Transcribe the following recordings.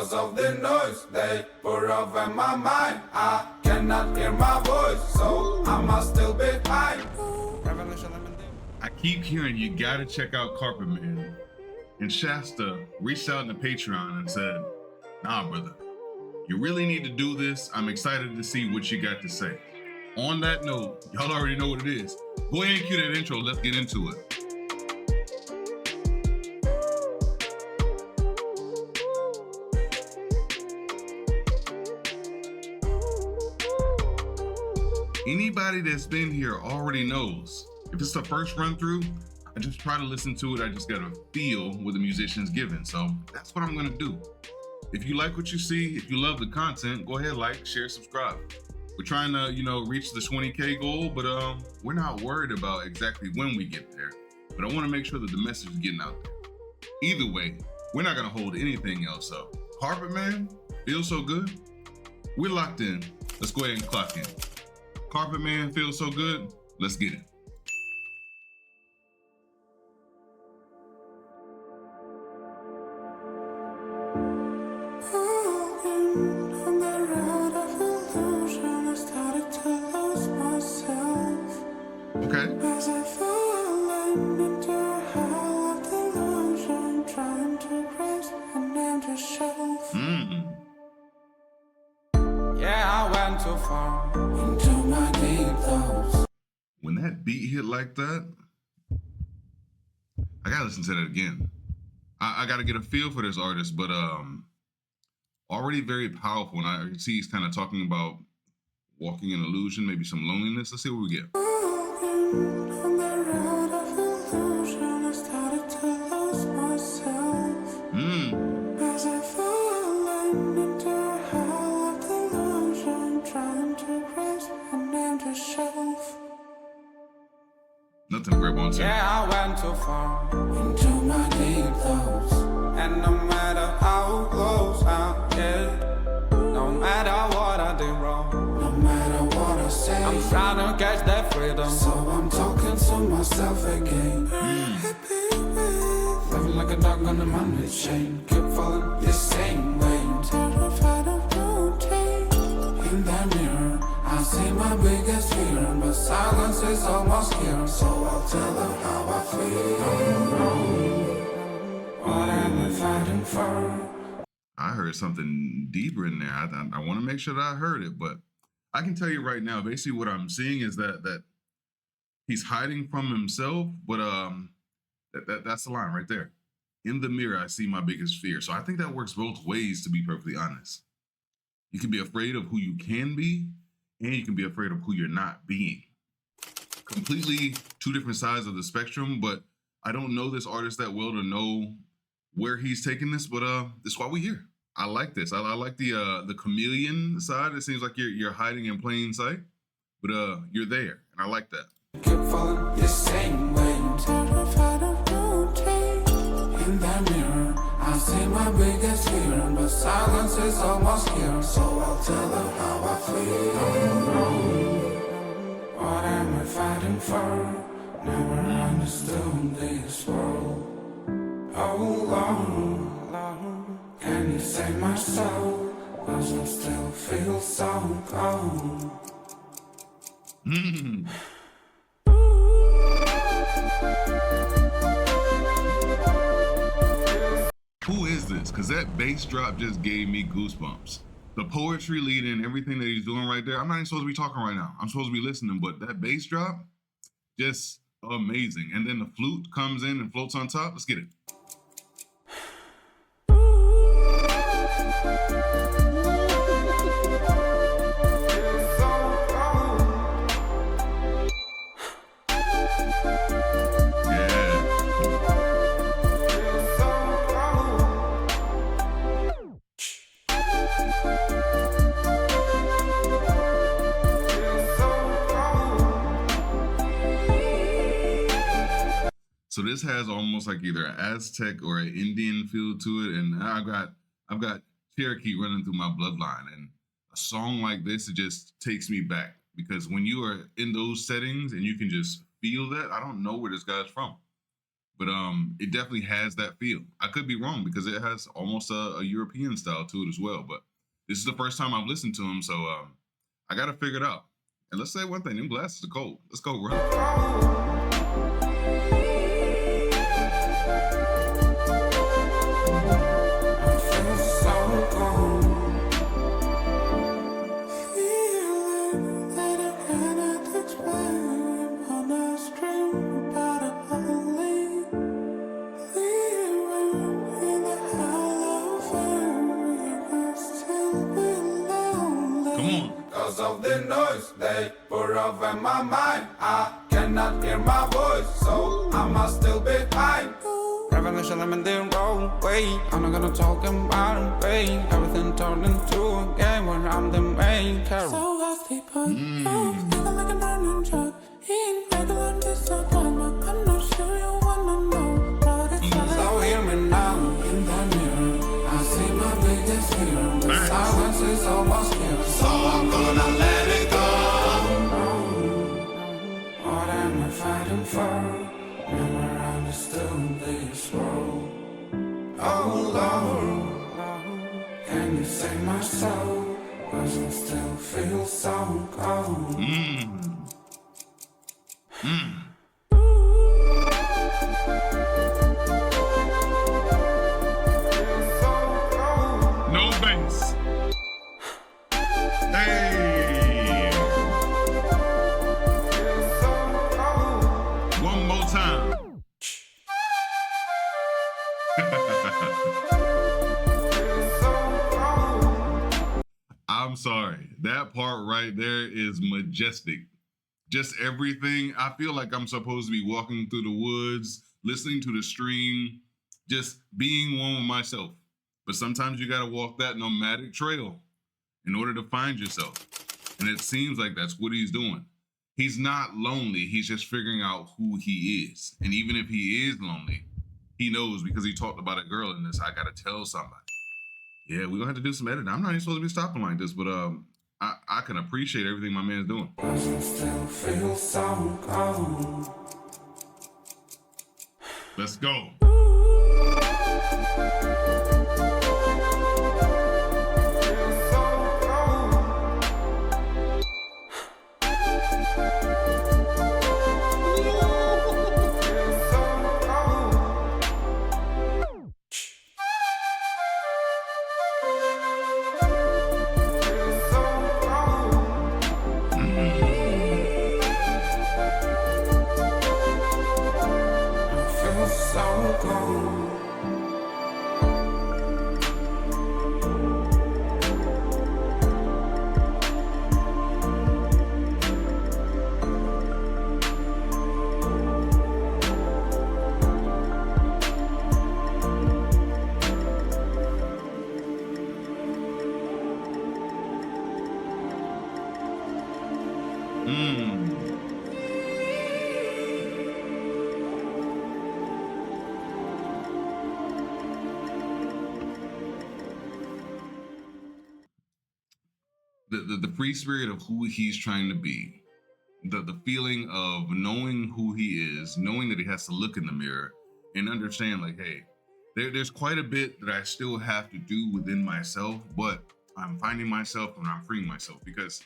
because of the noise they pour over my mind. I cannot hear my voice, so I must still be high. I keep hearing you gotta check out Carpetman. And Shasta reached out in the Patreon and said, nah, brother, you really need to do this. I'm excited to see what you got to say. On that note, y'all already know what it is. Go ahead and cue that intro. Let's get into it. Anybody that's been here already knows. If it's the first run through, I just try to listen to it. I just gotta feel what the musician's giving. So that's what I'm gonna do. If you like what you see, if you love the content, go ahead, like, share, subscribe. We're trying to, reach the 20K goal, but we're not worried about exactly when we get there. But I wanna make sure that the message is getting out there. Either way, we're not gonna hold anything else up. Carpetman, feels so good. We're locked in. Let's go ahead and clock in. Carpetman, feels so good. Let's get it. Okay. As I fall into hell of delusion, trying to grasp an empty shelf. Yeah, I went too far into my deep thoughts. When that beat hit like that, I gotta listen to that again. I gotta get a feel for this artist, but already very powerful. And I see he's kind of talking about walking in illusion, maybe some loneliness. Let's see what we get. On the road of illusion, I started to lose myself. As I fall into hell of delusion, trying to grasp an empty shelf. Nothing to grab onto. Yeah, I went too far into my deep thoughts. And no matter how close I get, no matter what I did wrong, no matter what I say, I'm trying to catch that freedom. So I'm talking to myself again. Living like a dog on a money chain, keep falling the same way. Terrified of rotate. In the mirror, I see my biggest fear, but silence is almost here. So I'll tell her how I feel. What am I fighting for? I heard something deeper in there. I want to make sure that I heard it, but I can tell you right now, basically what I'm seeing is that he's hiding from himself, but that's the line right there. In the mirror, I see my biggest fear. So I think that works both ways, to be perfectly honest. You can be afraid of who you can be, and you can be afraid of who you're not being. Completely two different sides of the spectrum, but I don't know this artist that well to know where he's taking this, but this is why we're here. I like this. I like the chameleon side. It seems like you're hiding in plain sight, but you're there, and I like that. Keep falling the same way. Terrified of rotate. In the mirror, I see my biggest fear, but silence is almost here. So I'll tell her how I feel. What am I fighting for? Never understood this world. Oh Lord, can you save my soul? 'Cause I still feel so cold. Who is this? Because that bass drop just gave me goosebumps. The poetry leading, everything that he's doing right there. I'm not even supposed to be talking right now. I'm supposed to be listening, but that bass drop, just amazing. And then the flute comes in and floats on top. Let's get it. So this has almost like either an Aztec or an Indian feel to it, and I've got Cherokee running through my bloodline. And a song like this, it just takes me back, because when you are in those settings and you can just feel that, I don't know where this guy's from. But it definitely has that feel. I could be wrong because it has almost a European style to it as well. But this is the first time I've listened to him, so I got to figure it out. And let's say one thing, them glasses are cold. Let's go, run. Of the noise they pour over my mind, I cannot hear my voice, so I must still be high. Revolution, I'm in the wrong way. I'm not gonna talk about pain. Everything turned into a game where I'm the main character. So I sleep on feeling like a burning drug. Eating regular disappointment. I'm not sure you wanna know what it's like. So hear me now in the mirror. I see my biggest fear. The silence is almost here. So I'm gonna let it go. What am I fighting for? Never understood this role. Oh Lord, can you save my soul? Cause I still feel so cold. No bass. Hey. One more time. I'm sorry. That part right there is majestic. Just everything. I feel like I'm supposed to be walking through the woods, listening to the stream, just being one with myself. But sometimes you gotta walk that nomadic trail in order to find yourself. And it seems like that's what he's doing. He's not lonely, he's just figuring out who he is. And even if he is lonely, he knows because he talked about a girl in this, I gotta tell somebody. Yeah, we're gonna have to do some editing. I'm not even supposed to be stopping like this, but I can appreciate everything my man's doing. Still feel so cold. Let's go. The free spirit of who he's trying to be, the feeling of knowing who he is, knowing that he has to look in the mirror and understand like, hey, there's quite a bit that I still have to do within myself, but I'm finding myself and I'm freeing myself. Because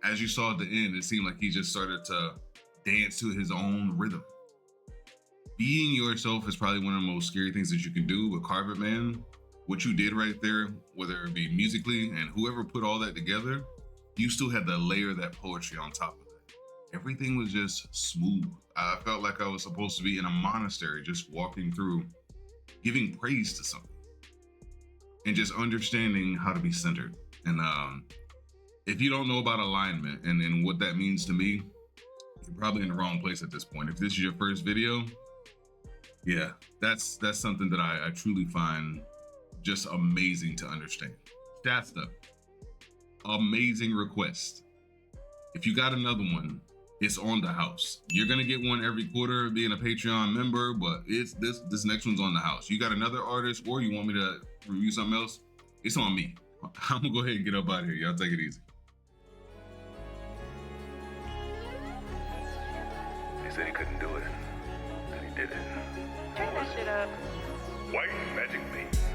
as you saw at the end, it seemed like he just started to dance to his own rhythm. Being yourself is probably one of the most scary things that you can do with Carpetman. What you did right there, whether it be musically and whoever put all that together, you still had to layer that poetry on top of it. Everything was just smooth. I felt like I was supposed to be in a monastery, just walking through, giving praise to something and just understanding how to be centered. And if you don't know about alignment and what that means to me, you're probably in the wrong place at this point. If this is your first video, yeah, that's something that I truly find just amazing to understand. Shasta, amazing request. If you got another one, it's on the house. You're gonna get one every quarter being a Patreon member, but it's this next one's on the house. You got another artist or you want me to review something else, it's on me. I'm gonna go ahead and get up out of here. Y'all take it easy. He said he couldn't do it, and he did it. Turn that shit up. White Magic Beat.